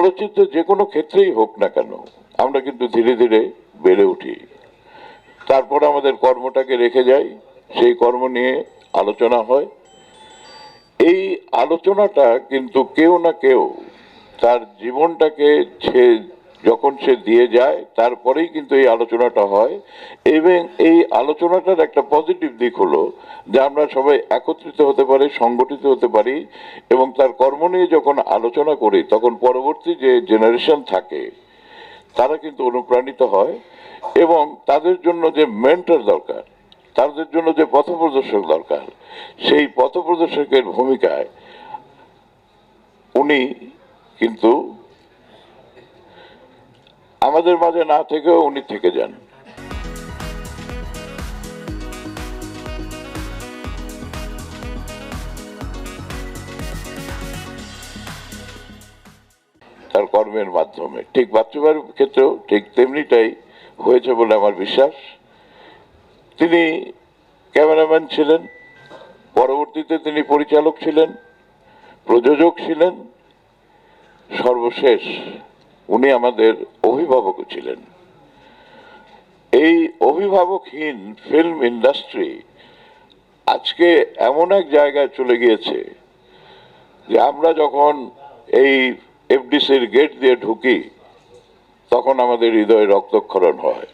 চলচ্চিত্র যে কোনো ক্ষেত্রেই হোক না কেন আমরা কিন্তু ধীরে ধীরে বেড়ে উঠি, তারপর আমাদের কর্মটাকে রেখে যাই, সেই কর্ম নিয়ে আলোচনা হয়। এই আলোচনাটা কিন্তু কেউ না কেউ তার জীবনটাকে যখন সে দিয়ে যায় তারপরেই কিন্তু এই আলোচনাটা হয়। এবং এই আলোচনাটার একটা পজিটিভ দিক হলো যে আমরা সবাই একত্রিত হতে পারি, সংগঠিত হতে পারি, এবং তার কর্ম নিয়ে যখন আলোচনা করি তখন পরবর্তী যে জেনারেশন থাকে তারা কিন্তু অনুপ্রাণিত হয়, এবং তাদের জন্য যে মেন্টর দরকার, তাদের জন্য যে পথপ্রদর্শক দরকার, সেই পথপ্রদর্শকের ভূমিকায় উনি কিন্তু আমাদের মাঝে না থেকেও উনি থেকে যান। তার কর্মের মাধ্যমে ঠিক বাচ্চুভাইয়ের ক্ষেত্রেও ঠিক তেমনিটাই হয়েছে বলে আমার বিশ্বাস। তিনি ক্যামেরাম্যান ছিলেন, পরবর্তীতে তিনি পরিচালক ছিলেন, প্রযোজক ছিলেন, সর্বশেষ উনি আমাদের অভিভাবকও ছিলেন। এই অভিভাবকহীন ফিল্ম ইন্ডাস্ট্রি আজকে এমন এক জায়গায় চলে গিয়েছে যে আমরা যখন এই এফডিসির গেট দিয়ে ঢুকি তখন আমাদের হৃদয়ে রক্তক্ষরণ হয়।